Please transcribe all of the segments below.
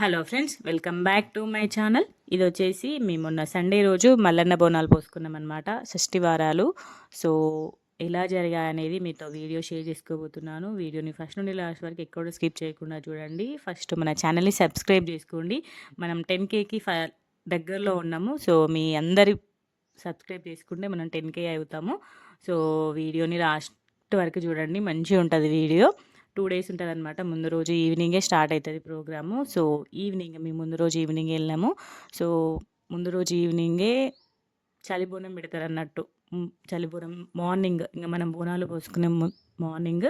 Hello friends, welcome back to my channel. ఇది వచ్చేసి మేము మొన్న సండే రోజు మల్లన్న బోనాలు పోసుకున్నాం అనమాట. షష్ఠి వారాలు. సో ఎలా జరిగాయనేది మీతో వీడియో షేర్ చేసుకోబోతున్నాను. వీడియోని ఫస్ట్ నుండి లాస్ట్ వరకు ఎక్కడ స్కిప్ చేయకుండా చూడండి. ఫస్ట్ మన ఛానల్ని సబ్స్క్రైబ్ చేసుకోండి. మనం 10Kకి దగ్గరలో ఉన్నాము. సో మీ అందరి సబ్స్క్రైబ్ చేసుకుంటే మనం 10K అవుతాము. సో వీడియోని లాస్ట్ వరకు చూడండి, మంచిగా ఉంటుంది వీడియో. 2 డేస్ ఉంటుందన్నమాట. ముందు రోజు ఈవినింగే స్టార్ట్ అవుతుంది ప్రోగ్రాము. సో ఈవినింగ్ మేము ముందు రోజు ఈవినింగ్ వెళ్ళాము. సో ముందు రోజు ఈవినింగే చలిబోనం పెడతారన్నట్టు. చలిబోనం మార్నింగ్ ఇంకా మనం బోనాలు పోసుకునే మార్నింగ్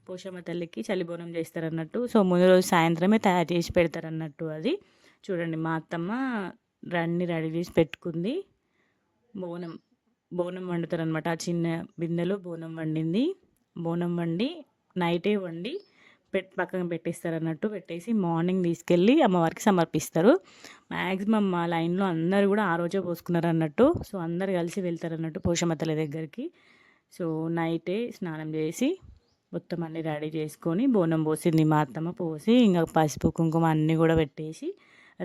పోషమ్మ తల్లికి చలిబోనం చేస్తారన్నట్టు. సో ముందు రోజు సాయంత్రమే తయారు చేసి పెడతారన్నట్టు. అది చూడండి, మా అత్తమ్మ రెడీ చేసి పెట్టుకుంది. బోనం బోనం వండుతారనమాట. ఆ చిన్న బిందెలో బోనం వండింది. బోనం వండి నైటే వండి పక్కన పెట్టేస్తారు పెట్టేసి మార్నింగ్ తీసుకెళ్ళి అమ్మవారికి సమర్పిస్తారు. మ్యాక్సిమం మా లైన్లో అందరు కూడా ఆ రోజే పోసుకున్నారు అన్నట్టు. సో అందరు కలిసి వెళ్తారు అన్నట్టు పోషమ్మ తల్లి దగ్గరికి. సో నైటే స్నానం చేసి మొత్తం అన్నీ రెడీ చేసుకొని బోనం పోసింది మా అత్తమ్మ. పోసి ఇంకా పసుపు కుంకుమ అన్నీ కూడా పెట్టేసి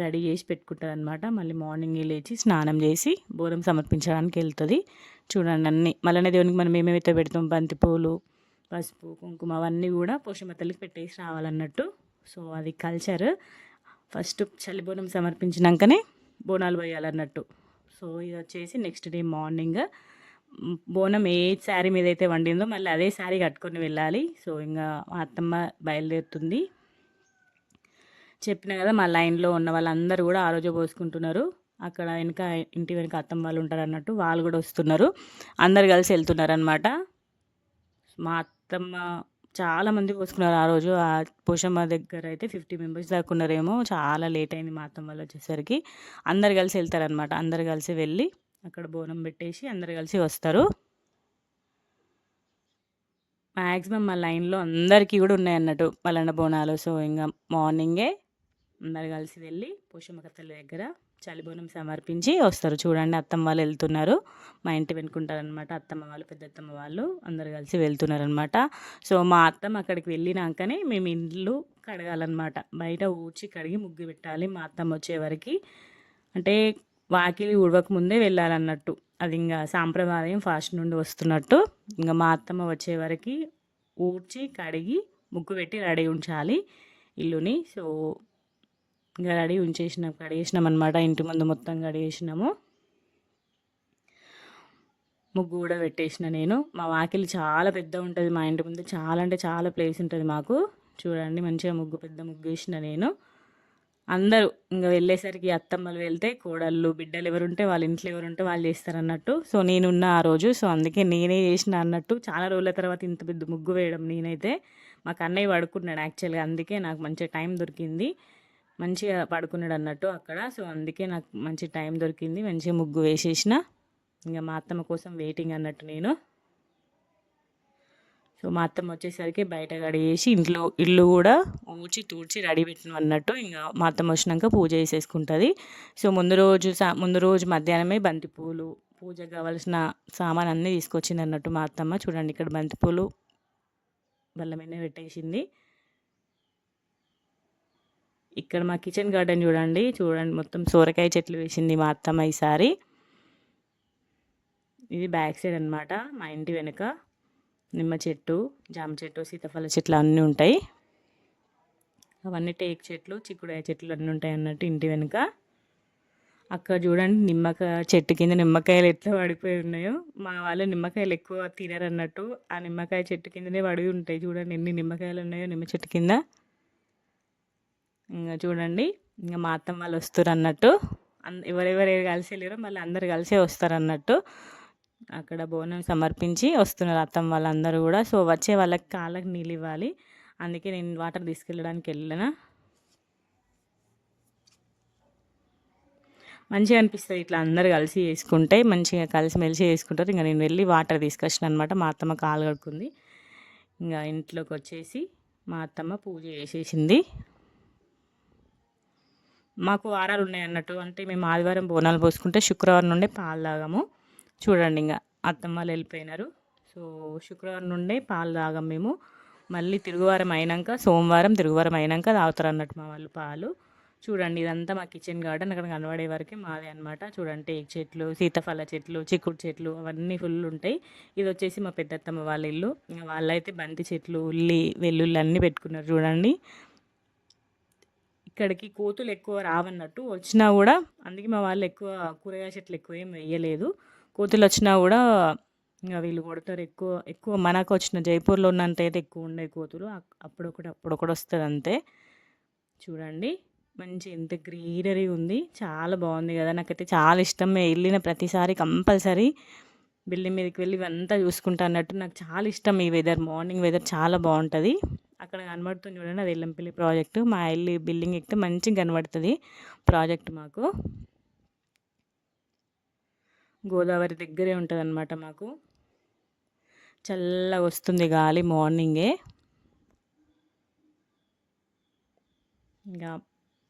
రెడీ చేసి పెట్టుకుంటుంది అనమాట. మళ్ళీ మార్నింగ్ లేచి స్నానం చేసి బోనం సమర్పించడానికి వెళ్తుంది. చూడండి, అన్నీ మళ్ళీ దేవునికి మనం ఏమేమైతే పెడతాం, బంతిపూలు, పసుపు కుంకుమ అవన్నీ కూడా పోషమ్మ తల్లికి పెట్టేసి రావాలన్నట్టు. సో అది కల్చర్. ఫస్ట్ చలిబోనం సమర్పించినాకనే బోనాలు పోయాలన్నట్టు. సో ఇది వచ్చేసి నెక్స్ట్ డే మార్నింగ్ బోనం ఏ శారీ మీద అయితే వండిందో మళ్ళీ అదే శారీ కట్టుకొని వెళ్ళాలి. సో ఇంకా మా అత్తమ్మ బయలుదేరుతుంది. చెప్పిన కదా, మా లైన్లో ఉన్న వాళ్ళందరూ కూడా ఆ రోజు పోసుకుంటున్నారు. అక్కడ వెనక ఇంటి వెనక అత్తమ్మ వాళ్ళు ఉంటారు అన్నట్టు, వాళ్ళు కూడా వస్తున్నారు. అందరు కలిసి వెళ్తున్నారు అనమాట. మా అత్తమ్మ చాలామంది పోసుకున్నారు ఆ రోజు. ఆ పోషమ్మ దగ్గర అయితే 50 మెంబర్స్ దాకా ఉన్నారేమో. చాలా లేట్ అయింది మా అత్తమ్మ వాళ్ళు వచ్చేసరికి. అందరు కలిసి వెళ్తారనమాట. అందరు కలిసి వెళ్ళి అక్కడ బోనం పెట్టేసి అందరు కలిసి వస్తారు. మ్యాక్సిమం మా లైన్లో అందరికీ కూడా ఉన్నాయి అన్నట్టు మల్లన్న బోనాలు. సో ఇంకా మార్నింగే అందరు కలిసి వెళ్ళి పోషమ్మ తల్లి దగ్గర చలిబోనం సమర్పించి వస్తారు. చూడండి, అత్తమ్మ వాళ్ళు వెళ్తున్నారు. మా ఇంటి వెనుకుంటారనమాట అత్తమ్మ వాళ్ళు, పెద్ద అత్తమ్మ వాళ్ళు అందరు కలిసి వెళ్తున్నారనమాట. సో మా అత్తమ్మ అక్కడికి వెళ్ళినాకనే మేము ఇల్లు కడగాలన్నమాట. బయట ఊడ్చి కడిగి ముగ్గు పెట్టాలి మా అత్తమ్మ వచ్చేవరకు. అంటే వాకిలి ఊడవక ముందే వెళ్ళాలన్నట్టు. అది ఇంకా సాంప్రదాయం ఫాస్ట్ నుండి వస్తున్నట్టు. ఇంకా మా అత్తమ్మ వచ్చేవరకు ఊడ్చి కడిగి ముగ్గు పెట్టి రెడీ ఉంచాలి ఇల్లుని. సో ఇంకా రెడీ కడిగేసినాం అనమాట. ఇంటి ముందు మొత్తం కడిగేసినాము. ముగ్గు కూడా పెట్టేసిన నేను. మా వాకిలి చాలా పెద్ద ఉంటుంది మా ఇంటి ముందు. చాలా అంటే చాలా ప్లేస్ ఉంటుంది మాకు. చూడండి, మంచిగా పెద్ద ముగ్గు వేసిన నేను. అందరూ ఇంకా వెళ్ళేసరికి అత్తమ్మలు వెళ్తే కోడళ్ళు బిడ్డలు ఎవరుంటే వాళ్ళ ఇంట్లో ఎవరుంటే వాళ్ళు చేస్తారన్నట్టు. సో నేనున్న ఆ రోజు. సో అందుకే నేనే చేసిన అన్నట్టు. చాలా రోజుల తర్వాత ఇంత పెద్ద ముగ్గు వేయడం నేనైతే. మాకు అన్నయ్య పడుకున్నాడు యాక్చువల్గా. అందుకే నాకు మంచిగా టైం దొరికింది. మంచిగా పడుకున్నాడు అన్నట్టు అక్కడ. సో అందుకే నాకు మంచి టైం దొరికింది. మంచిగా ముగ్గు వేసేసిన. ఇంకా మా అత్తమ్మ కోసం వెయిటింగ్ అన్నట్టు నేను. సో మా అత్తమ్మ వచ్చేసరికి బయట కడిగేసి ఇల్లు కూడా ఊడ్చి తూడ్చి రెడీ పెట్టిన అన్నట్టు. ఇంకా మా అత్తమ్మ వచ్చినాక పూజ చేసేసుకుంటుంది. సో ముందు రోజు మధ్యాహ్నమే బంతిపూలు, పూజకు కావాల్సిన సామాన్ అన్నీ తీసుకొచ్చింది అన్నట్టు మా అత్తమ్మ. చూడండి, ఇక్కడ బంతిపూలు బల్ల మీద పెట్టేసింది. ఇక్కడ మా కిచెన్ గార్డెన్ చూడండి మొత్తం సోరకాయ చెట్లు వేసింది మా అత్తమ్మ ఈసారి. ఇది బ్యాక్ సైడ్ అనమాట. మా ఇంటి వెనుక నిమ్మ చెట్టు, జామ చెట్టు, సీతాఫల చెట్లు అన్నీ ఉంటాయి. అవన్నీ టేక్ చెట్లు, చిక్కుడుకాయ చెట్లు అన్నీ ఉంటాయి అన్నట్టు ఇంటి వెనుక. అక్కడ చూడండి, నిమ్మకాయ చెట్టు కింద నిమ్మకాయలు ఎట్లా పడిపోయి ఉన్నాయో. మా వాళ్ళు నిమ్మకాయలు ఎక్కువ తినరన్నట్టు. ఆ నిమ్మకాయ చెట్టు కిందనే పడి ఉంటాయి. చూడండి ఎన్ని నిమ్మకాయలు ఉన్నాయో నిమ్మ చెట్టు కింద. ఇంకా చూడండి, ఇంకా మా అత్తమ్మ వాళ్ళు వస్తారు అన్నట్టు. ఎవరెవరు కలిసి వెళ్ళారో మళ్ళీ అందరు కలిసే వస్తారు అన్నట్టు. అక్కడ బోనం సమర్పించి వస్తున్నారు అత్తమ్మ వాళ్ళందరూ కూడా. సో వచ్చే వాళ్ళకి కాళ్ళకి నీళ్ళు ఇవ్వాలి. అందుకే నేను వాటర్ తీసుకెళ్ళడానికి వెళ్ళిన. మంచిగా అనిపిస్తుంది ఇట్లా అందరు కలిసి చేసుకుంటే. మంచిగా కలిసిమెలిసి చేసుకుంటారు. ఇంకా నేను వెళ్ళి వాటర్ తీసుకొచ్చిన అనమాట. మా అత్తమ్మ కాలు కడుక్కుంది. ఇంకా ఇంట్లోకి వచ్చేసి మా అత్తమ్మ పూజ చేసేసింది. మాకు వారాలు ఉన్నాయి అన్నట్టు. అంటే మేము ఆదివారం బోనాలు పోసుకుంటే శుక్రవారం నుండే పాలు తాగాము. చూడండి, ఇంకా అత్తమ్మలు వెళ్ళిపోయినారు. సో శుక్రవారం నుండే పాలు తాగాం మేము. మళ్ళీ సోమవారం తిరుగువారం అయినాక తాగుతారు అన్నట్టు మా వాళ్ళు పాలు. చూడండి ఇదంతా మా కిచెన్ గార్డెన్. అక్కడ కనబడే వరకే మాదే అనమాట. చూడండి టేకు చెట్లు, సీతాఫల చెట్లు, చిక్కుడు చెట్లు అవన్నీ ఫుల్ ఉంటాయి. ఇది వచ్చేసి మా పెద్దత్తమ్మ వాళ్ళ ఇల్లు. ఇంక వాళ్ళైతే బంతి చెట్లు, ఉల్లి, వెల్లుల్లి అన్నీ పెట్టుకున్నారు చూడండి. ఇక్కడికి కోతులు ఎక్కువ రావన్నట్టు, వచ్చినా కూడా అందుకే మా వాళ్ళు ఎక్కువ కూరగాయ చెట్లు ఎక్కువ ఏం వేయలేదు. కోతులు వచ్చినా కూడా ఇంకా వీళ్ళు కొడతారు. ఎక్కువ ఎక్కువ మనకు వచ్చిన జైపూర్లో ఉన్నంత అయితే ఎక్కువ ఉండే కోతులు. అప్పుడొకటి వస్తుంది అంతే. చూడండి మంచి ఎంత గ్రీనరీ ఉంది, చాలా బాగుంది కదా. నాకైతే చాలా ఇష్టం. మేము వెళ్ళిన ప్రతిసారి కంపల్సరీ బిల్డింగ్ మీదకి వెళ్ళి ఇవంతా చూసుకుంటా అన్నట్టు. నాకు చాలా ఇష్టం ఈ వెదర్. మార్నింగ్ వెదర్ చాలా బాగుంటుంది. అక్కడ కనబడుతుంది చూడండి, అది ఎల్లంపల్లి ప్రాజెక్టు. మా ఇల్లు బిల్డింగ్ ఎక్కితే మంచిగా కనబడుతుంది ప్రాజెక్ట్. మాకు గోదావరి దగ్గరే ఉంటుంది అనమాట. మాకు చల్లగా వస్తుంది గాలి మార్నింగే. ఇంకా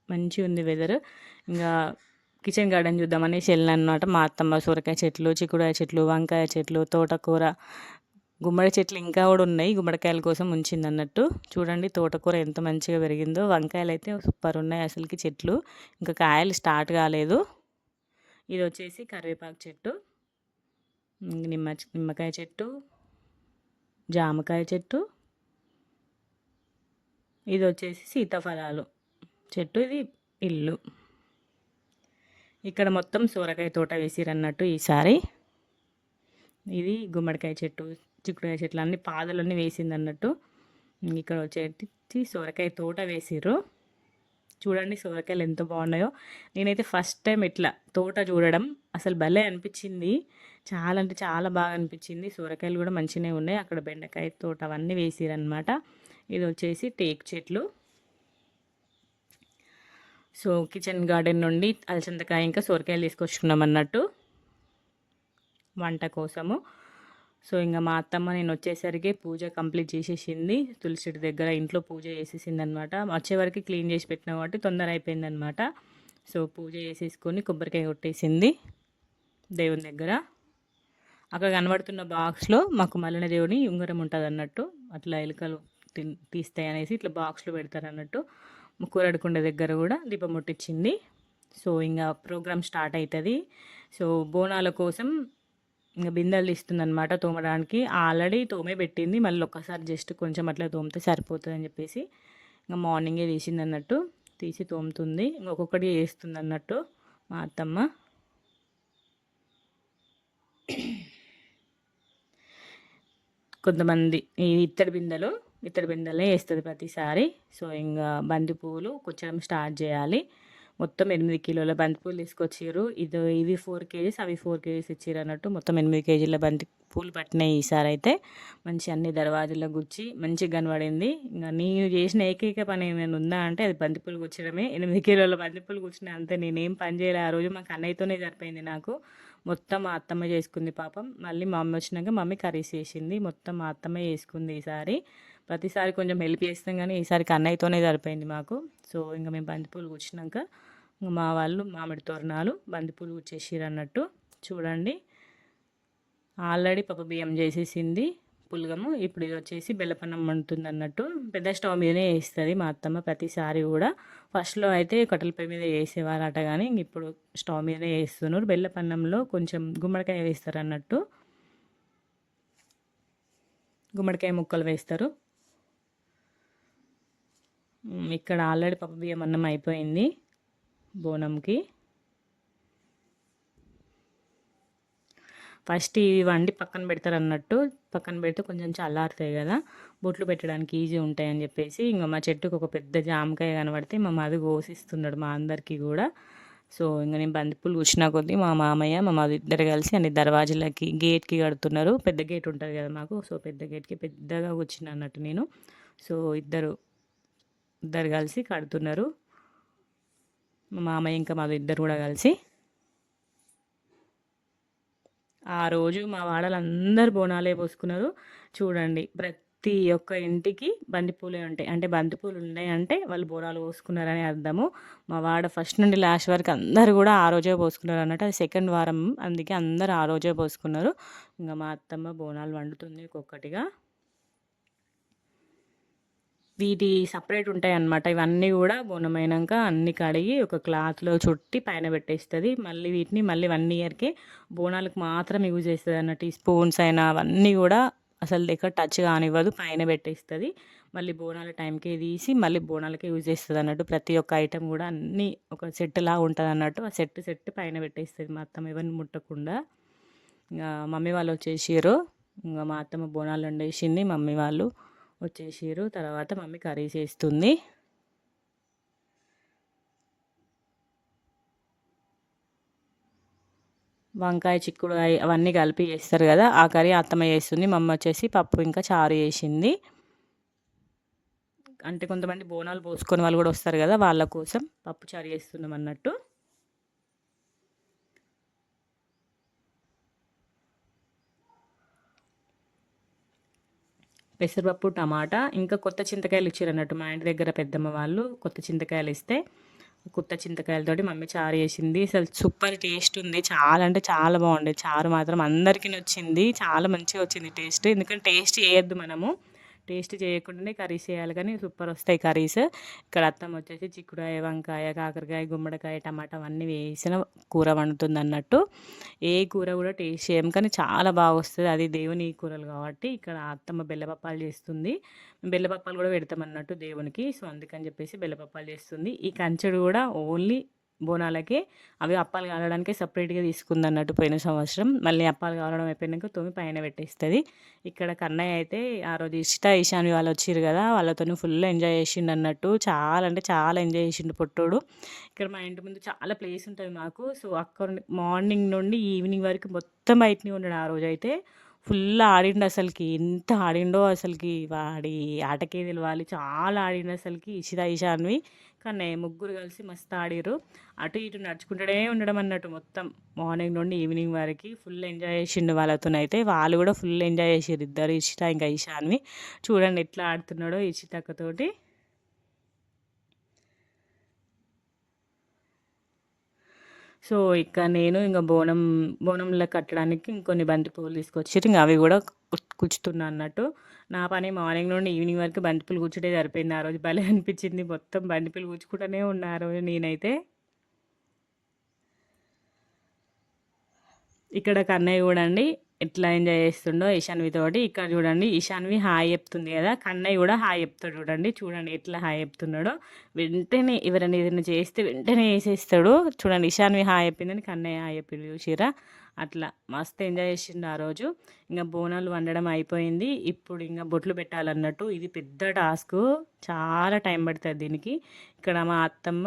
మంచిగా ఉంది వెదర్. ఇంకా కిచెన్ గార్డెన్ చూద్దామనేసి వెళ్ళాను అనమాట. మా అత్తమ్మ సొరకాయ చెట్లు, చిక్కుడుకాయ చెట్లు, వంకాయ చెట్లు, తోటకూర, గుమ్మడి చెట్లు ఇంకా కూడా ఉన్నాయి. గుమ్మడికాయల కోసం ఉంచింది అన్నట్టు. చూడండి తోటకూర ఎంత మంచిగా పెరిగిందో. వంకాయలు అయితే సూపర్ ఉన్నాయి అసలుకి చెట్లు. ఇంకా కాయలు స్టార్ట్ కాలేదు. ఇది వచ్చేసి కరివేపాకు చెట్టు, నిమ్మకాయ చెట్టు, జామకాయ చెట్టు, ఇది వచ్చేసి సీతాఫలాలు చెట్టు. ఇది ఇల్లు. ఇక్కడ మొత్తం సొరకాయ తోట వేసిరన్నట్టు ఈసారి. ఇది గుమ్మడికాయ చెట్టు, చిక్కుడుకాయ చెట్లు అన్ని పాదులన్నీ వేసింది అన్నట్టు. ఇక్కడ వచ్చేసి సొరకాయ తోట వేసిర్రు. చూడండి సొరకాయలు ఎంత బాగున్నాయో. నేనైతే ఫస్ట్ టైం ఇట్లా తోట చూడడం అసలు భలే అనిపించింది. చాలా అంటే చాలా బాగా అనిపించింది. సొరకాయలు కూడా మంచిగానే ఉన్నాయి. అక్కడ బెండకాయ తోట అవన్నీ వేసిరన్నమాట. ఇది వచ్చేసి టేకు చెట్లు. సో కిచెన్ గార్డెన్ నుండి అలసందకాయ ఇంకా సొరకాయలు తీసుకొచ్చుకున్నాం అన్నట్టు వంట కోసము. సో ఇంకా మా అత్తమ్మ నేను వచ్చేసరికి పూజ కంప్లీట్ చేసేసింది. తులసి దగ్గర ఇంట్లో పూజ చేసేసింది అనమాట. వచ్చేవరకు క్లీన్ చేసి పెట్టిన కాబట్టి తొందర అయిపోయిందనమాట. సో పూజ చేసేసుకొని కొబ్బరికాయ కొట్టేసింది దేవుని దగ్గర. అక్కడ కనబడుతున్న బాక్స్లో మాకు మల్లన దేవుని ఉంగరం ఉంటుంది అన్నట్టు. అట్లా ఎలుకలు తీస్తాయి అనేసి ఇట్లా బాక్స్లో పెడతారు అన్నట్టు. కూరడుకుండ దగ్గర కూడా దీపం ముట్టించింది. సో ఇంకా ప్రోగ్రామ్ స్టార్ట్ అవుతుంది. సో బోనాల కోసం ఇంకా బిందెలు తీస్తుందనమాట తోమడానికి. ఆల్రెడీ తోమే పెట్టింది, మళ్ళీ ఒక్కసారి జస్ట్ కొంచెం అట్లా తోమితే సరిపోతుంది అని చెప్పేసి ఇంకా మార్నింగే తీసింది అన్నట్టు. తీసి తోముతుంది. ఇంకొకటి వేస్తుంది అన్నట్టు మా అత్తమ్మ. కొంతమంది ఈ ఇత్తడి బిందెలే వేస్తుంది ప్రతిసారి. సో ఇంకా బంతి పువ్వులు కూర్చోడం స్టార్ట్ చేయాలి. మొత్తం 8 కిలోల బంతిపూలు తీసుకొచ్చారు. ఇవి 4 కేజీస్, అవి 4 కేజీస్ ఇచ్చారు అన్నట్టు. మొత్తం 8 కేజీల బంతి పూలు పట్టినాయి ఈసారి అయితే. మంచి అన్ని దర్వాజుల్లో గుచ్చి మంచిగా కనబడింది. ఇంకా నేను చేసిన ఏకైక పని ఏమైనా ఉందా అంటే అది బంతిపూలు గుచ్చడమే. 8 కిలోల బంతిపూలు గుచ్చినా అంతే. నేనేం పని చేయలే ఆ రోజు. మాకు అన్నయ్యతోనే సరిపోయింది నాకు. మొత్తం మా అత్తమ్మ చేసుకుంది పాపం. మళ్ళీ మా అమ్మ వచ్చినాక మమ్మీ కర్రీస్ చేసింది. మొత్తం మా అత్తమ్మ చేసుకుంది ఈసారి. ప్రతిసారి కొంచెం హెల్ప్ చేస్తాం కానీ ఈసారికి అన్నయ్యతోనే సరిపోయింది మాకు. సో ఇంకా మేము బంతిపూలు గుచ్చినాక మా వాళ్ళు మామిడి తోరణాలు బంతిపూలు గుచ్చేసిర్రు అన్నట్టు. చూడండి ఆల్రెడీ పప్పు బియ్యం చేసేసింది పులగము. ఇప్పుడు ఇది వచ్చేసి బెల్లపన్నం వండుతుంది అన్నట్టు. పెద్ద స్టవ్ మీదనే వేస్తుంది మా అత్తమ్మ ప్రతిసారి కూడా. ఫస్ట్లో అయితే కట్టెల పొయ్యి మీద వేసేవారట, కానీ ఇప్పుడు స్టవ్ మీదనే వేస్తున్నారు. బెల్లపన్నంలో కొంచెం గుమ్మడికాయ వేస్తారు అన్నట్టు. గుమ్మడికాయ ముక్కలు వేస్తారు. ఇక్కడ ఆల్రెడీ పప్పు బియ్యం అన్నం అయిపోయింది బోనంకి. ఫస్ట్ ఇవి వండి పక్కన పెడతారు అన్నట్టు. పక్కన పెడితే కొంచెం చల్లారుతాయి కదా, బొట్లు పెట్టడానికి ఈజీ ఉంటాయి అని చెప్పేసి. ఇంకా మా చెట్టుకు ఒక పెద్ద జామకాయ కనబడితే మా మధు కోసిస్తున్నాడు మా అందరికీ కూడా. సో ఇంకా నేను బంతిపూలు కూర్చున్నా కొద్దీ మా మామయ్య మా మధు ఇద్దరు కలిసి అన్ని దర్వాజులకి గేట్కి కడుతున్నారు. పెద్ద గేట్ ఉంటుంది కదా మాకు. సో పెద్ద గేట్కి పెద్దగా కూర్చున్నా అన్నట్టు నేను. సో ఇద్దరు కలిసి కడుతున్నారు. మా మామయ్య ఇంకా మధు ఇద్దరు కూడా కలిసి. ఆ రోజు మా వాడలందరూ బోనాలే పోసుకున్నారు. చూడండి ప్రతి ఒక్క ఇంటికి బంతిపూలే ఉంటాయి. అంటే బంతిపూలు ఉన్నాయంటే వాళ్ళు బోనాలు పోసుకున్నారని అర్థము. మా వాడ ఫస్ట్ నుండి లాస్ట్ వరకు అందరు కూడా ఆ రోజే పోసుకున్నారు అన్నట్టు. అది సెకండ్ వారం, అందుకే అందరు ఆ రోజే పోసుకున్నారు. ఇంకా మా అత్తమ్మ బోనాలు వండుతుంది ఒక్కొక్కటిగా. వీటి సపరేట్ ఉంటాయన్నమాట. ఇవన్నీ గూడా బోనమైనంక అన్నీ కడిగి ఒక క్లాత్‌లో చుట్టి పైన పెట్టేస్తది. మళ్ళీ వీటిని మళ్ళీ 1 ఇయర్‌కే బోనాలకు మాత్రం యూజ్ చేస్తదన్నట్టు. ఈ స్పూన్స్ అయినా అవన్నీ గూడా అసలు ఎక్కడ టచ్ కానివ్వదు. పైన పెట్టేస్తది. మళ్ళీ బోనాల టైంకే తీసి మళ్ళీ బోనాలకే యూజ్ చేస్తదన్నట్టు. ప్రతి ఒక్క ఐటెమ్ గూడా అన్నీ ఒక సెట్‌లాగా ఉంటదన్నట్టు. ఆ సెట్ పైన పెట్టేస్తది మా అత్తమ్మ ఎవరిని ముట్టకుండా. ఇంగా మమ్మీ వాళ్ళు వచ్చేసిర్రు. ఇంగ మా అత్తమ్మ బోనాలు వండేసింది. మమ్మీ వాళ్ళు వచ్చేసిర్రు. తర్వాత మమ్మీ కర్రీస్ చేస్తుంది. వంకాయ, చిక్కుడుకాయ అవన్నీ కలిపి చేస్తారు కదా! ఆ కర్రీ అత్తమ్మ చేస్తుంది. మమ్మీ వచ్చేసి పప్పు ఇంకా చారు చేసింది. అంటే కొంతమంది బోనాలు పోసుకొని వాళ్ళు కూడా వస్తారు కదా! వాళ్ళ కోసం పప్పు చారు చేస్తున్నాం అన్నట్టు. పెసరపప్పు, టమాటా ఇంకా కొత్త చింతకాయలు ఇచ్చిరన్నట్టు. మా ఇంటి దగ్గర పెద్దమ్మ వాళ్ళు కొత్త చింతకాయలు ఇస్తే, కొత్త చింతకాయలతోటి మమ్మీ చారు చేసింది. అసలు సూపర్ టేస్ట్ ఉంది. చాలా అంటే చాలా బాగుండేది. చారు మాత్రం అందరికీ నచ్చింది. చాలా మంచిగా వచ్చింది టేస్ట్. ఎందుకంటే టేస్ట్ చేయొద్దు మనము. టేస్ట్ చేయకుండానే కర్రీస్ చేయాలి కానీ సూపర్ వస్తాయి కర్రీస్. ఇక్కడ అత్తమ్మ వచ్చేసి చిక్కుడుకాయ, వంకాయ, కాకరకాయ, గుమ్మడికాయ, టమాటా అవన్నీ వేసిన కూర వండుతుందన్నట్టు. ఏ కూర కూడా టేస్ట్ చేయం కానీ చాలా బాగా వస్తది. అది దేవుని కూరలు కాబట్టి ఇక్కడ అత్తమ్మ బెల్లపప్పాలు చేస్తుంది. బెల్లపప్పాలు కూడా పెడతామన్నట్టు దేవునికి. సో, అందుకని చెప్పేసి బెల్లపప్పాలు చేస్తుంది. ఈ కంచెడు కూడా ఓన్లీ బోనాలకే. అవి అప్పాలు కాలడానికే సపరేట్‌గా తీసుకుందన్నట్టు పోయిన సంవత్సరం. మళ్ళీ అప్పాలు కాలడం అయిపోయినాక తోమి పైన పెట్టేస్తది. ఇక్కడ కన్నయ్య అయితే ఆ రోజు ఇషాన్వి వాళ్ళు వచ్చిర్రు కదా! వాళ్ళతోని ఫుల్ ఎంజాయ్ చేసిండన్నట్టు. చాలా అంటే చాలా ఎంజాయ్ చేసిండు పొట్టోడు. ఇక్కడ మా ఇంటి ముందు చాలా ప్లేస్ ఉంటది మాకు. సో, అక్కడ మార్నింగ్ నుండి ఈవినింగ్ వరకు మొత్తం బయటనే ఉన్నాడు ఆ రోజైతే. ఫుల్ ఆడిండు అసలకి. ఎంత ఆడిండో అసలకి వాడి ఆటకే తెలవాలి. చాలా ఆడిండు అసలకి. ఇషాన్వి, కన్నయ్య ముగ్గురు కలిసి మస్తు ఆడిర్రు. అటు ఇటు నడుచుకుంటూనే ఉండడం అన్నట్టు మొత్తం. మార్నింగ్ నుండి ఈవినింగ్ వరకి ఫుల్ ఎంజాయ్ చేసిండు వాళ్ళతోనైతే. వాళ్ళు కూడా ఫుల్ ఎంజాయ్ చేసిర్రు ఇద్దరు ఇంకా ఇషాన్వి. చూడండి ఎట్లా ఆడుతున్నాడో ఇషితక్కతోటి. సో, ఇక నేను ఇంక బోనంలో కట్టడానికి ఇంకొన్ని బంతి పువ్వులు తీసుకొచ్చిర్రు. ఇంక అవి కూడా కుచ్చుతున్నా అన్నట్టు. నా పని మార్నింగ్ నుండి ఈవినింగ్ వరకు బంతిపూలు కూర్చుడే సరిపోయింది. ఆ రోజు భలే అనిపించింది. మొత్తం బంతిపూలు కూర్చుకుంటూనే ఉన్నా ఆ రోజు నేనైతే. ఇక్కడ కన్నయ్య చూడండి ఎట్లా ఎంజాయ్ చేస్తుండో ఇషాన్వితోటి. ఇక్కడ చూడండి ఇషాన్వి హాయ్ చెప్తుంది కదా! కన్నయ్య కూడా హాయ్ చెప్తాడు చూడండి. చూడండి ఎట్లా హాయ్ చెప్తున్నాడో. వెంటనే ఎవరైనా ఏదైనా చేస్తే వెంటనే వేసేస్తాడు. చూడండి ఇషాన్వి హాయ్ చెప్పిందని కన్నయ్య హాయ్ చెప్పిండు చూసిర్రా? అట్లా మస్తు ఎంజాయ్ చేసిండు ఆ రోజు. ఇంక బోనాలు వండడం అయిపోయింది. ఇప్పుడు ఇంక బొట్లు పెట్టాలన్నట్టు. ఇది పెద్ద టాస్కు. చాలా టైం పడుతుంది దీనికి. ఇక్కడ మా అత్తమ్మ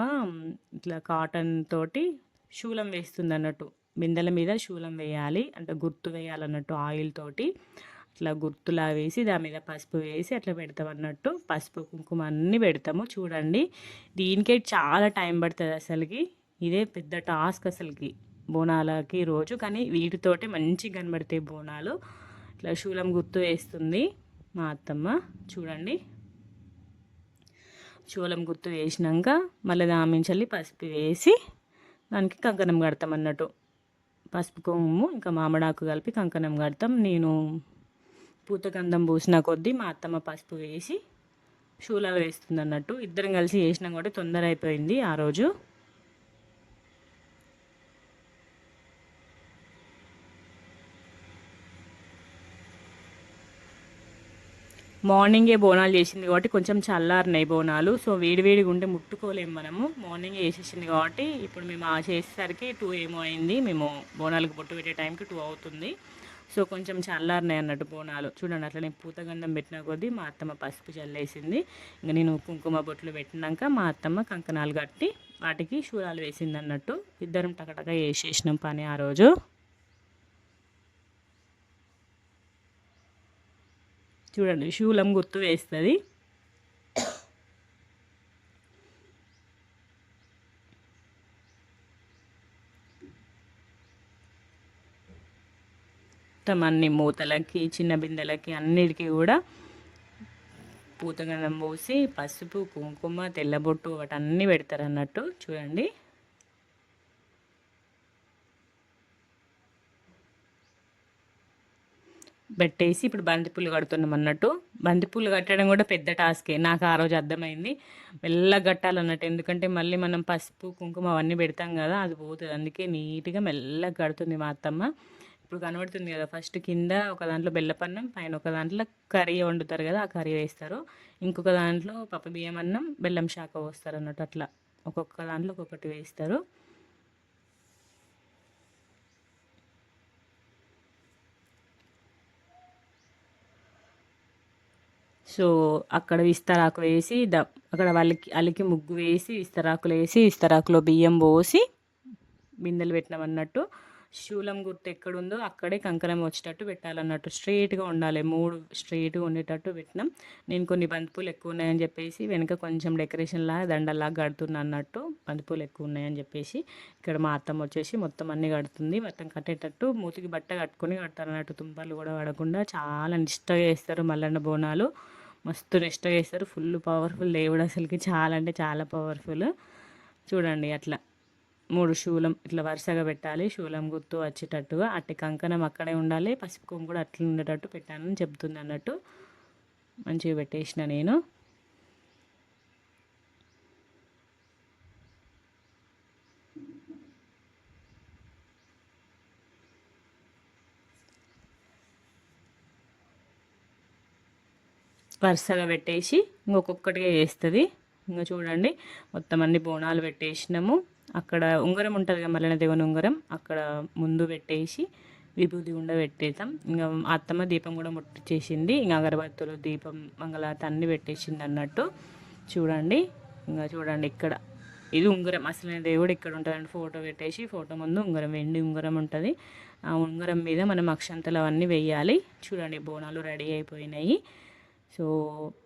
ఇట్లా కాటన్ తోటి శూలం వేస్తుంది అన్నట్టు. బిందెల మీద శూలం వేయాలి. అంటే గుర్తు వేయాలన్నట్టు ఆయిల్ తోటి. అట్లా గుర్తులా వేసి దాని మీద పసుపు వేసి అట్లా పెడతాం అన్నట్టు. పసుపు, కుంకుమ అన్నీ పెడతాము. చూడండి దీనికే చాలా టైం పడుతుంది అసలుకి. ఇదే పెద్ద టాస్క్ అసలుకి బోనాలకి రోజు. కానీ వీటితోటి మంచిగా కనబడతాయి బోనాలు. ఇట్లా శూలం గుర్తు వేస్తుంది మా అత్తమ్మ. చూడండి శూలం గుర్తు వేసినాక మళ్ళీ దామించల్లి పసుపు వేసి దానికి కంకణం కడతాం అన్నట్టు. పసుపు, కొమ్ము ఇంకా మామిడాకు కలిపి కంకణం కడతాం. నేను పూతగంధం పూసిన కొద్దీ మా అత్తమ్మ పసుపు వేసి షూలాలు వేస్తుంది అన్నట్టు. ఇద్దరం కలిసి వేసినాం కాబట్టి తొందర అయిపోయింది ఆ రోజు. మార్నింగే బోనాలు చేసింది కాబట్టి కొంచెం చల్లారినాయి బోనాలు. సో, వేడివేడిగా ఉంటే ముట్టుకోలేము మనము. మార్నింగే వేసేసింది కాబట్టి ఇప్పుడు మేము చేసేసరికి 2 ఏమో అయింది. మేము బోనాలకు బొట్టు పెట్టే టైంకి 2 అవుతుంది. సో, కొంచెం చల్లారినాయి అన్నట్టు బోనాలు. చూడండి అట్లా నేను పూతగంధం పెట్టిన కొద్దీ మా అత్తమ్మ పసుపు చల్లేసింది. ఇంకా నేను కుంకుమ బొట్లు పెట్టినాక మా అత్తమ్మ కంకణాలు కట్టి వాటికి శూలాలు వేసింది అన్నట్టు. ఇద్దరం టకటక వేసేసినాం పని ఆ రోజు. చూడండి శూలం గుర్తు వేస్తుంది. మొత్తం అన్ని మూతలకి, చిన్న బిందెలకి అన్నిటికీ కూడా పూతగంధం పోసి పసుపు, కుంకుమ, తెల్లబొట్టు వాటన్నీ పెడతారు అన్నట్టు. చూడండి పెట్టేసి ఇప్పుడు బంతిపూలు కడుతున్నాం అన్నట్టు. బంతిపూలు కట్టడం కూడా పెద్ద టాస్కే. నాకు ఆ రోజు అర్థమైంది. మెల్లగా కట్టాలన్నట్టు. ఎందుకంటే మళ్ళీ మనం పసుపు, కుంకుమ అవన్నీ పెడతాం కదా! అది పోతది. అందుకే నీట్‌గా మెల్లగా కడుతుంది మా అత్తమ్మ. ఇప్పుడు కనబడుతుంది కదా! ఫస్ట్ కింద ఒక దాంట్లో బెల్లపన్నం, పైన ఒక దాంట్లో కర్రీ వండుతారు కదా! ఆ కర్రీ వేస్తారు. ఇంకొక దాంట్లో పప్పు బియ్యం అన్నం, బెల్లం శాఖ పోస్తారన్నట్టు అట్లా. ఒక్కొక్క దాంట్లో ఒక్కొక్కటి వేస్తారు. సో, అక్కడ విస్తరాకు వేసి అక్కడ వాళ్ళకి అలికి ముగ్గు వేసి, విస్తరాకులేసి, విస్తరాకులో బియ్యం పోసి, బిందెలు పెట్టినామన్నట్టు. శూలం గుర్తు ఎక్కడుందో అక్కడే కంకణం వచ్చేటట్టు పెట్టాలన్నట్టు. స్ట్రెయిట్‌గా ఉండాలి. 3 స్ట్రెయిట్‌గా ఉండేటట్టు పెట్టినాం. నేను కొన్ని బంతిపూలు ఎక్కువ ఉన్నాయని చెప్పేసి వెనక కొంచెం డెకరేషన్‌లాగా దండలాగా కడుతున్నా అన్నట్టు. బంతిపూలు ఎక్కువ ఉన్నాయని చెప్పేసి. ఇక్కడ మా అత్తమ్మ వచ్చేసి మొత్తం అన్నీ కడుతుంది. మొత్తం కట్టేటట్టు మూతికి బట్ట కట్టుకొని కడతారన్నట్టు. తుంపర్లు కూడా పడకుండా చాలా నిష్టగా చేస్తారు మల్లన్న బోనాలు. మస్తు నిష్టగా చేస్తారు. ఫుల్ పవర్‌ఫుల్ దేవుడు అసలుకి చాలా అంటే చాలా పవర్‌ఫుల్. చూడండి అట్లా 3 శూలం ఇట్లా వరుసగా పెట్టాలి. శూలం గుర్తు వచ్చేటట్టుగా. అట్టి కంకణం అక్కడే ఉండాలి. పసుపు కుంకుమ కూడా అట్లే ఉండేటట్టు పెట్టానని చెప్తుంది అన్నట్టు. మంచిగా పెట్టేసిన నేను. వరుసగా పెట్టేసి ఇంకొకటిగా చేస్తుంది. ఇంకా చూడండి మొత్తం అన్ని బోనాలు పెట్టేసినాము. అక్కడ ఉంగరం ఉంటుంది కదా మల్లన్న దేవుని ఉంగరం, అక్కడ ముందు పెట్టేసి విభూది గుండ పెట్టేద్దాం. ఇంకా అత్తమ్మ దీపం కూడా ముట్టించేసింది. ఇంకా అగరబత్తులు, దీపం, మంగళారతి అన్నీ పెట్టేసింది అన్నట్టు. చూడండి ఇంకా చూడండి ఇక్కడ ఇది ఉంగరం. అసలైన దేవుడు ఇక్కడ ఉంటుందండి. ఫోటో పెట్టేసి ఫోటో ముందు ఉంగరం, వెండి ఉంగరం ఉంటుంది. ఆ ఉంగరం మీద మనం అక్షంతలు అవన్నీ వేయాలి. చూడండి బోనాలు రెడీ అయిపోయినాయి. సో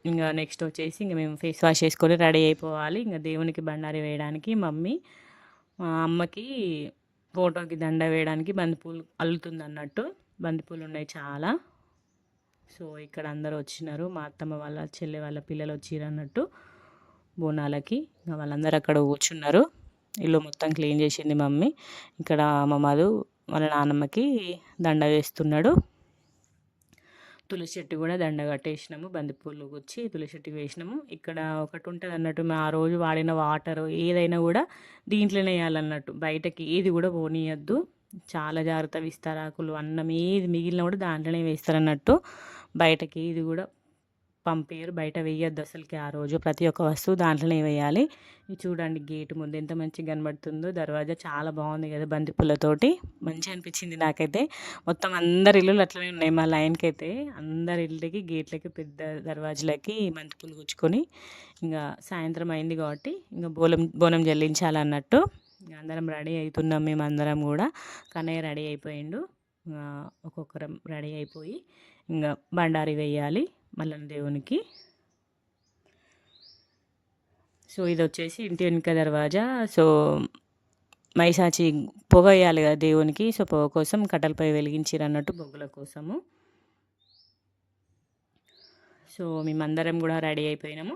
ఇంకా నెక్స్ట్ వచ్చేసి ఇంకా మేము ఫేస్ వాష్ చేసుకొని రెడీ అయిపోవాలి. ఇంకా దేవునికి బండారి వేయడానికి మమ్మీ మా అమ్మకి ఫోటోకి దండ వేయడానికి బంతిపూలు అల్లుతుంది అన్నట్టు. బంతిపూలు ఉన్నాయి చాలా. సో ఇక్కడ అందరూ వచ్చినారు. మా అత్తమ్మ వాళ్ళ చెల్లె వాళ్ళ పిల్లలు వచ్చిర్రు అన్నట్టు బోనాలకి. ఇంకా వాళ్ళందరూ అక్కడ కూర్చున్నారు. ఇల్లు మొత్తం క్లీన్ చేసింది మమ్మీ. ఇక్కడ మా మధు వాళ్ళ నాన్నమ్మకి దండ వేస్తున్నాడు. తులసి చెట్టు కూడా దండ కట్టేసినాము. బంతిపూలు గుచ్చి తులసి చెట్టుకి వేసినాము. ఇక్కడ ఒకటి ఉంటుంది అన్నట్టు, ఆ రోజు వాడిన వాటర్ ఏదైనా కూడా దీంట్లోనే వేయాలన్నట్టు. బయటకి ఏది కూడా పోనీయద్దు. చాలా జాగ్రత్త. విస్తరాకులు, అన్నం ఏది మిగిలిన కూడా దాంట్లోనే వేస్తారన్నట్టు. బయటకి ఏది కూడా పంపేయరు. బయట వేయొద్దు అసలుకి ఆ రోజు. ప్రతి ఒక్క వస్తువు దాంట్లోనే వేయాలి. ఇది చూడండి గేటు ముందు ఎంత మంచిగా కనబడుతుందో. దర్వాజా చాలా బాగుంది కదా బంతిపూలతోటి. మంచిగా అనిపించింది నాకైతే. మొత్తం అందరి ఇల్లులు అట్లనే ఉన్నాయి మా లైన్కి అయితే. అందరి ఇళ్ళకి గేట్లకి పెద్ద దర్వాజులకి బంతిపూలు గుచ్చుకొని ఇంకా సాయంత్రం అయింది కాబట్టి ఇంకా బోనం చెల్లించాలన్నట్టు. అందరం రెడీ అవుతున్నాం మేమందరం కూడా. కన్నయ్య రెడీ అయిపోయిండు. ఒక్కొక్కరం రెడీ అయిపోయి ఇంకా బండారి వేయాలి మల్లన్న దేవునికి. సో ఇది వచ్చేసి ఇంటి వెనుక దర్వాజా. సో మైసాచి పొగ వేయాలి కదా దేవునికి. సో పొగ కోసం కట్టెలపై వెలిగించారు అన్నట్టు, బొగ్గుల కోసము. సో మేమందరం కూడా రెడీ అయిపోయినాము.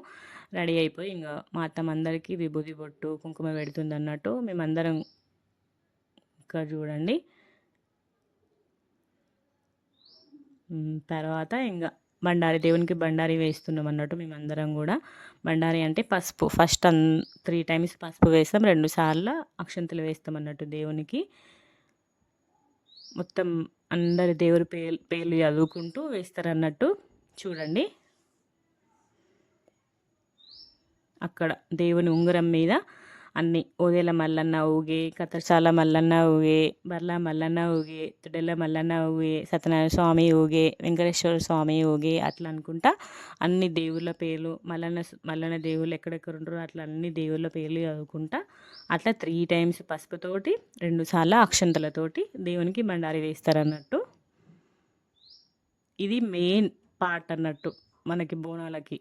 రెడీ అయిపోయి ఇంకా మా అత్తమ్మ అందరికీ విభూది బొట్టు కుంకుమ పెడుతుంది అన్నట్టు. మేమందరం ఇక్కడ చూడండి. తర్వాత ఇంకా బండారి దేవునికి బండారి వేస్తున్నాం అన్నట్టు మేమందరం కూడా. బండారి అంటే పసుపు. ఫస్ట్ 3 టైమ్స్ పసుపు వేస్తాం, 2 సార్లు అక్షంతలు వేస్తాం అన్నట్టు దేవునికి. మొత్తం అందరి దేవుడి పేర్లు చదువుకుంటూ వేస్తారన్నట్టు. చూడండి అక్కడ దేవుని ఉంగరం మీద అన్నీ ఓదెల మల్లన్న ఊగే, కతర్సాల మల్లన్న ఊగే, బర్ల మల్లన్న ఊగే, తుడెల మల్లన్న ఊగే, సత్యనారాయణ స్వామి ఊగే, వెంకటేశ్వర స్వామి ఊగే, అట్లా అనుకుంటా అన్ని దేవుళ్ళ పేర్లు మల్లన్న దేవుళ్ళు ఎక్కడెక్కడ ఉంటారో అట్లా అన్ని దేవుళ్ళ పేర్లు చదువుకుంటా అట్లా 3 టైమ్స్ పసుపుతోటి 2 సార్లు అక్షంతలతోటి దేవునికి బండారి వేస్తారన్నట్టు. ఇది మెయిన్ పార్ట్ అన్నట్టు మనకి బోనాలకి.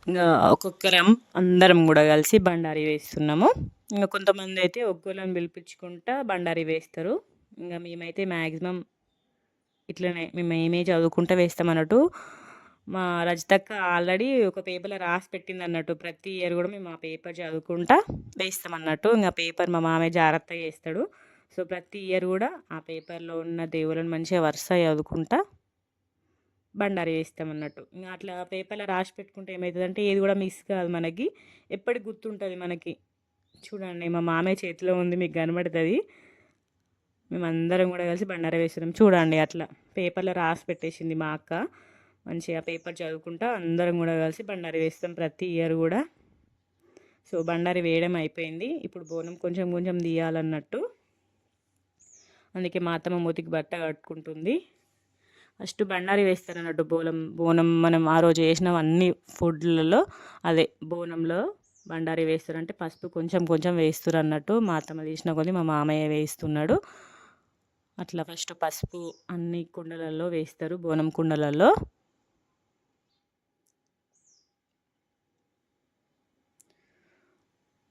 ఇంకా ఒక్కొక్కరం అందరం కూడా కలిసి బండారి వేస్తున్నాము. ఇంకా కొంతమంది అయితే ఒగ్గోలను పిలిపించుకుంటా బండారి వేస్తారు. ఇంకా మేమైతే మ్యాక్సిమం ఇట్లనే మేము చదువుకుంటూ వేస్తాం అన్నట్టు. మా రజితక్క ఆల్రెడీ ఒక పేపర్‌లో రాసి పెట్టిందన్నట్టు. ప్రతి ఇయర్ గూడా మేము ఆ పేపర్ చదువుకుంటా వేస్తామన్నట్టు. ఇంగ పేపర్ మా మామయ్య జాగ్రత్తగా ఏస్తాడు. సో, ప్రతి ఇయర్ గూడా ఆ పేపర్‌లో ఉన్న దేవుళ్ళని మంచిగా వరుసగా చదువుకుంటా బండారి వేస్తామన్నట్టు. ఇంగ అట్లా పేపర్‌లో రాసి పెట్టుకుంటే ఏమైతదంటే ఏది గూడా మిస్ కాదు మనకి. ఎప్పటికి గుర్తుంటది మనకి. చూడండి మా మామయ్య చేతిలో ఉంది మీకు కనబడతది. మేమందరం గూడా కలిసి బండారా వేస్తున్నాం. చూడండి అట్లా పేపర్‌లో రాసి పెట్టేసింది మా అక్క. మంచిగా పేపర్ చదువుకుంటా అందరం గూడా కలిసి బండారి వేస్తాం ప్రతి ఇయర్ గూడా. సో, బండారి వేయడం అయిపోయింది. ఇప్పుడు బోనం కొంచెం కొంచెం తీయాలన్నట్టు. అందుకే మా అత్తమ్మ మూతికి బట్ట కట్టుకుంటుంది. ఫస్ట్ బండారి వేస్తారన్నట్టు బోనం మనం ఆ రోజు చేసినవన్నీ ఫుడ్లలో అదే బోనంలో బండారి వేస్తారు. అంటే పసుపు కొంచెం కొంచెం వేస్తురు అన్నట్టు. మా అత్తమ్మ తీసిన కొద్దీ మా మామయ్య వేస్తున్నాడు. అట్లా ఫస్ట్ పసుపు అన్ని కుండలలో వేస్తారు బోనం కుండలలో.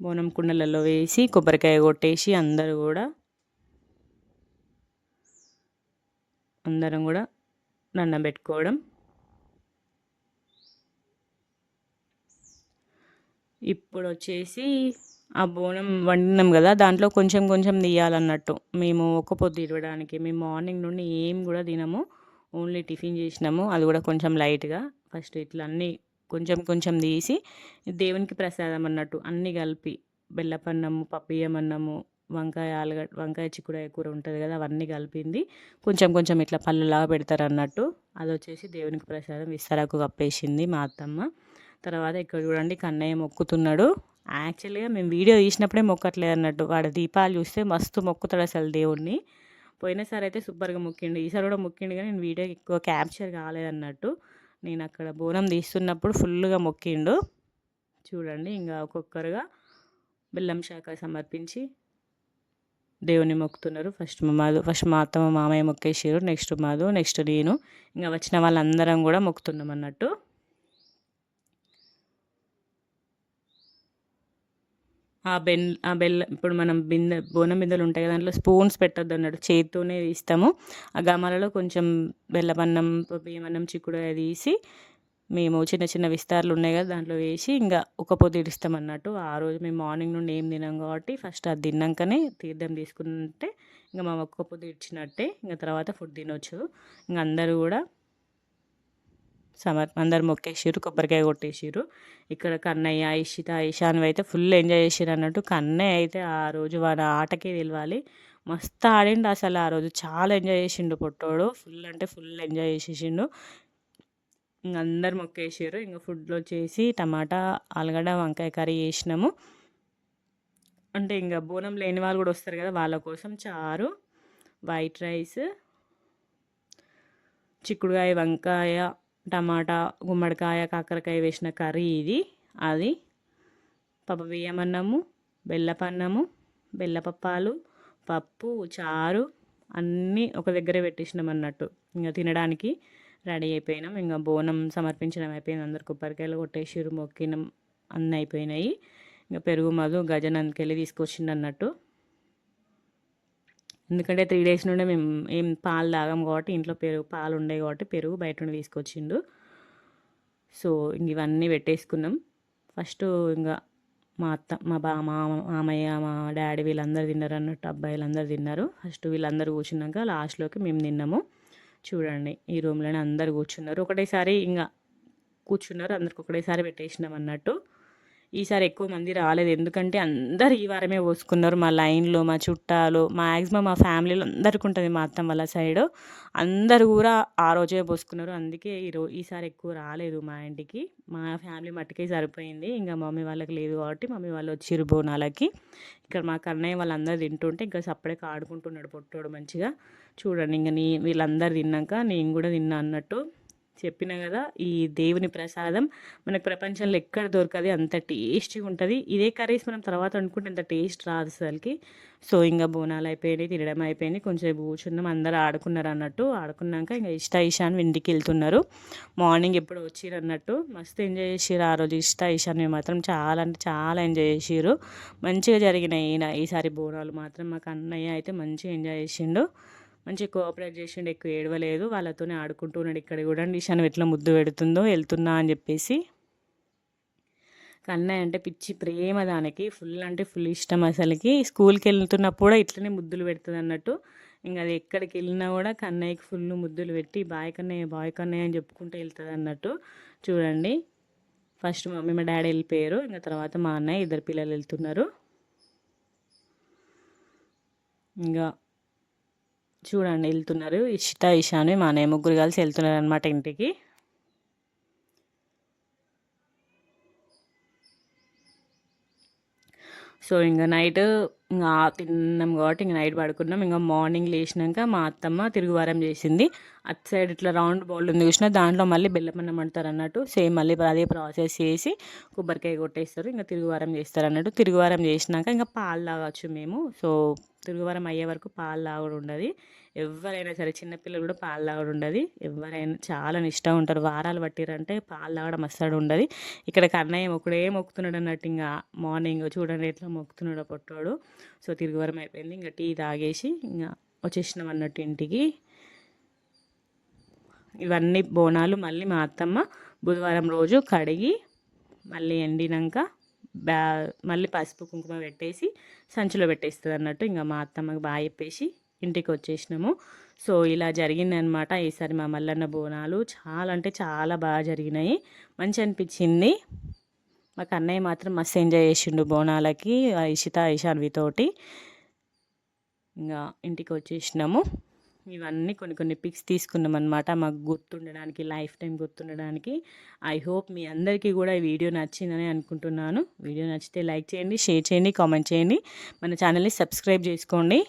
బోనం కుండలలో వేసి కొబ్బరికాయ కొట్టేసి అందరం కూడా దండం పెట్టుకోవడం. ఇప్పుడు వచ్చేసి ఆ బోనం వండినాం కదా దాంట్లో కొంచెం కొంచెం తీయాలన్నట్టు. మేము ఒక్క పొద్దు ఇడవడానికి మేము మార్నింగ్ నుండి ఏం కూడా తినము. ఓన్లీ టిఫిన్ చేసినాము. అది కూడా కొంచెం లైట్గా. ఫస్ట్ ఇట్లా అన్నీ కొంచెం కొంచెం తీసి దేవునికి ప్రసాదం అన్నట్టు అన్నీ కలిపి బెల్లపన్నము, పప్పియమన్నము, వంకాయ చిక్కుడుకాయ కూర ఉంటుంది కదా అవన్నీ కలిపింది కొంచెం కొంచెం ఇట్లా పళ్ళులాగా పెడతారు అన్నట్టు. అది వచ్చేసి దేవునికి ప్రసాదం విస్తరాకు కప్పేసింది మా అత్తమ్మ. తర్వాత ఇక్కడ చూడండి కన్నయ్య మొక్కుతున్నాడు. యాక్చువల్గా మేము వీడియో తీసినప్పుడే మొక్కట్లేదు అన్నట్టు. వాడు దీపాలు చూస్తే మస్తు మొక్కుతాడు అసలు దేవుణ్ణి. పోయినసారి అయితే సూపర్గా మొక్కిండు. ఈసారి కూడా మొక్కిండు కానీ నేను వీడియో ఎక్కువ క్యాప్చర్ కాలేదన్నట్టు. నేను అక్కడ బోనం తీస్తున్నప్పుడు ఫుల్గా మొక్కిండు. చూడండి ఇంకా ఒక్కొక్కరుగా బెల్లం శాఖ సమర్పించి దేవుని మొక్కుతున్నారు. ఫస్ట్ మా అత్తమ్మ మామయ్య మొక్కేసారు. నెక్స్ట్ మధు, నెక్స్ట్ నేను. ఇంకా వచ్చిన వాళ్ళందరం కూడా మొక్కుతున్నాం అన్నట్టు. ఆ బెల్లం ఇప్పుడు మనం బోనం బిందెలు ఉంటాయి కదా దాంట్లో స్పూన్స్ పెట్టొద్దు అన్నట్టు. చేతితోనే తీస్తాము. ఆ గమాలలో కొంచెం బెల్లమన్నం, బియ్యమన్నం, చిక్కుడుకాయ తీసి మేము చిన్న చిన్న విస్తారాలు ఉన్నాయి కదా దాంట్లో వేసి ఇంకా ఒక పొద్దు ఇడుస్తాం అన్నట్టు. ఆ రోజు మేము మార్నింగ్ నుండి ఏం తినాం కాబట్టి ఫస్ట్ అది తిన్నాకనే తీర్థం తీసుకుంటే ఇంకా మేము ఒక్క పొద్దు ఇచ్చినట్టే. ఇంకా తర్వాత ఫుడ్ తినొచ్చు. ఇంకా అందరూ కూడా అందరు మొక్కేసిర్రు, కొబ్బరికాయ కొట్టేసిర్రు. ఇక్కడ కన్నయ్య, ఇషిత, ఇషాన్వి అయితే ఫుల్ ఎంజాయ్ చేసిర్రు అన్నట్టు. కన్నయ్య అయితే ఆ రోజు వాడి ఆటకే తెలవాలి. మస్తు ఆడిండు అసలు ఆ రోజు. చాలా ఎంజాయ్ చేసిండు పొట్టోడు. ఫుల్ అంటే ఫుల్ ఎంజాయ్ చేసేసిండు. ఇంక అందరు మొక్కేసిర్రు. ఇంకా ఫుడ్లో వచ్చేసి టమాటా, ఆలుగడ్డ, వంకాయ కర్రీ చేసినాము. అంటే ఇంకా బోనం లేని వాళ్ళు కూడా వస్తారు కదా వాళ్ళ కోసం చారు, వైట్ రైస్, చిక్కుడుకాయ, వంకాయ, టమాటా, గుమ్మడికాయ, కాకరకాయ వేసిన కర్రీ ఇది. అది బియ్యమన్నము, బెల్లపన్నము, బెల్లపప్పాలు, పప్పు, చారు అన్నీ ఒక దగ్గరే పెట్టేసినాం అన్నట్టు. ఇంకా తినడానికి రెడీ అయిపోయినాం. ఇంకా బోనం సమర్పించడం అయిపోయింది. అందరు కొబ్బరికాయలు కొట్టేసిర్రు, మొక్కినాం, అన్నీ అయిపోయినాయి. ఇంకా పెరుగు మధు గజనందకి వెళ్ళి తీసుకొచ్చిండు అన్నట్టు. ఎందుకంటే 3 డేస్ నుండే మేము ఏం పాలు తాగాం కాబట్టి ఇంట్లో పాలు ఉండే కాబట్టి పెరుగు బయట నుండి తీసుకొచ్చిండు. సో ఇంక ఇవన్నీ పెట్టేసుకున్నాం. ఫస్ట్ ఇంకా మా అత్త, మా మామయ్య, మా డాడీ వీళ్ళందరూ తిన్నారు అన్నట్టు. అబ్బాయిలందరూ తిన్నారు. ఫస్ట్ వీళ్ళందరూ కూర్చున్నాక లాస్ట్లోకి మేము తిన్నాము. చూడండి ఈ రూమ్లోనే అందరు కూర్చున్నారు. ఒకటేసారి ఇంకా కూర్చున్నారు. అందరికి ఒకటేసారి పెట్టేసినాం అన్నట్టు. ఈసారి ఎక్కువ మంది రాలేదు. ఎందుకంటే అందరు ఈ వారమే పోసుకున్నారు. మా లైన్లో మా చుట్టాలు మ్యాక్సిమం మా ఫ్యామిలీలో అందరికి ఉంటుంది. మా అత్తమ్మ వాళ్ళ సైడు అందరు కూడా ఆ రోజే పోసుకున్నారు. అందుకే ఈసారి ఎక్కువ రాలేదు మా ఇంటికి. మా ఫ్యామిలీ మట్టుకే సరిపోయింది. ఇంకా మమ్మీ వాళ్ళకి లేదు కాబట్టి మమ్మీ వాళ్ళు వచ్చిర్రు బోనాలకి. ఇక్కడ మా కన్నయ్య వాళ్ళందరూ తింటుంటే ఇంకా సప్పుడే ఆడుకుంటున్నాడు పొట్టోడు మంచిగా. చూడండి ఇంకా వీళ్ళందరూ తిన్నాక నేను కూడా తిన్నా అన్నట్టు. చెప్పిన కదా ఈ దేవుని ప్రసాదం మనకు ప్రపంచంలో ఎక్కడ దొరకదు. అంత టేస్టీగా ఉంటుంది. ఇదే కర్రీస్ మనం తర్వాత వండుకుంటే అంత టేస్ట్ రాదు అసలుకి. సో ఇంకా బోనాలు అయిపోయినాయి, తినడం అయిపోయింది. కొంచెం కూర్చున్నాం, అందరూ ఆడుకున్నారు అన్నట్టు. ఆడుకున్నాక ఇంకా ఇషాన్ ఇంటికి వెళ్తున్నారు. మార్నింగ్ ఎప్పుడు వచ్చిర్రు అన్నట్టు. మస్తు ఎంజాయ్ చేసిర్రు ఆ రోజు ఇషాన్ మాత్రం. చాలా అంటే చాలా ఎంజాయ్ చేసిర్రు. మంచిగా జరిగినాయి ఈసారి బోనాలు మాత్రం. మాకు అన్నయ్య అయితే మంచిగా ఎంజాయ్ చేసిండు. మంచిగా కోఆపరేట్ చేసిండు, ఎక్కువ ఏడవలేదు, వాళ్ళతోనే ఆడుకుంటూ ఉన్నాడు. ఇక్కడ చూడండి ఇషాను ఎట్లా ముద్దు పెడుతుందో వెళ్తున్నా అని చెప్పేసి. కన్నయ్య అంటే పిచ్చి ప్రేమ దానికి, ఫుల్ అంటే ఫుల్ ఇష్టం అసలుకి. స్కూల్కి వెళ్తున్నప్పుడు కూడా ఇట్లనే ముద్దులు పెడుతుంది అన్నట్టు. ఇంకా అది ఎక్కడికి వెళ్ళినా కూడా కన్నయ్యకి ఫుల్ ముద్దులు పెట్టి బాయ్ కన్నయ్య బాయ్ కన్నయ్య అని చెప్పుకుంటూ వెళ్తుంది అన్నట్టు. చూడండి ఫస్ట్ మమ్మీ మా డాడీ వెళ్ళిపోయారు, ఇంకా తర్వాత మా అన్నయ్య, ఇద్దరు పిల్లలు వెళ్తున్నారు. ఇంకా చూడండి వెళ్తున్నారు ఇషిత ఇషాను మా అన్నయ్య ముగ్గురు కలిసి వెళ్తున్నారు అనమాట ఇంటికి. సో ఇంకా నైట్ ఇంకా తిన్నాం కాబట్టి ఇంక నైట్ పడుకున్నాం. ఇంకా మార్నింగ్ లేచినాక మా అత్తమ్మ తిరుగువారం చేసింది. అటు సైడ్ ఇట్లా రౌండ్ బౌల్ ఉంది చూసినా, దాంట్లో మళ్ళీ బెల్లమన్నం అంటారు అన్నట్టు. సేమ్ మళ్ళీ అదే ప్రాసెస్ చేసి కొబ్బరికాయ కొట్టేస్తారు, ఇంకా తిరుగువారం చేస్తారు అన్నట్టు. తిరుగువారం చేసినాక ఇంకా పాలు తాగొచ్చు మేము. సో తిరుగువారం అయ్యే వరకు పాలు తాగుడు ఉండదు. ఎవరైనా సరే చిన్నపిల్లలు కూడా పాలు తాగుడు ఉండదు. ఎవరైనా చాలా నిష్టగా ఉంటారు. వారాలు పట్టిరంటే పాలు తాగడం అస్సలు ఉండదు. ఇక్కడ కన్నయ్య ఒకడే మొక్కుతున్నాడు అన్నట్టు. ఇంకా మార్నింగ్ చూడండి ఎట్లా మొక్కుతున్నాడో పొట్టోడు. సో తిరుగువారం అయిపోయింది, ఇంకా టీ తాగేసి ఇంకా వచ్చేసినాం అన్నట్టు ఇంటికి. ఇవన్నీ బోనాలు మళ్ళీ మా అత్తమ్మ బుధవారం రోజు కడిగి మళ్ళీ ఎండినాక మళ్ళీ పసుపు కుంకుమ పెట్టేసి సంచిలో పెట్టేస్తుంది అన్నట్టు. ఇంకా మా అత్తమ్మకి బాగా చెప్పేసి ఇంటికి వచ్చేసినాము. సో ఇలా జరిగిందనమాట ఈసారి మా మల్లన్న బోనాలు. చాలా అంటే చాలా బాగా జరిగినాయి, మంచి అనిపించింది. మా కన్నయ్య మాత్రం మస్తు ఎంజాయ్ చేసిండు బోనాలకి ఇషిత ఇషాన్వితోటి. ఇంకా ఇంటికి వచ్చేసినాము. ఇవన్నీ కొన్ని పిక్స్ తీసుకున్నాం అనమాట, మాకు గుర్తుండడానికి, లైఫ్ టైం గుర్తుండడానికి. ఐ హోప్ మీ అందరికీ కూడా ఈ వీడియో నచ్చిందని అనుకుంటున్నాను. వీడియో నచ్చితే లైక్ చేయండి, షేర్ చేయండి, కామెంట్ చేయండి, మన ఛానల్ని సబ్స్క్రైబ్ చేసుకోండి.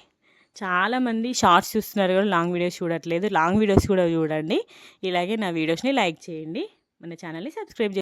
చాలామంది షార్ట్స్ చూస్తున్నారు కూడా లాంగ్ వీడియోస్ చూడట్లేదు. లాంగ్ వీడియోస్ కూడా చూడండి. ఇలాగే నా వీడియోస్ని లైక్ చేయండి, మన ఛానల్ని సబ్స్క్రైబ్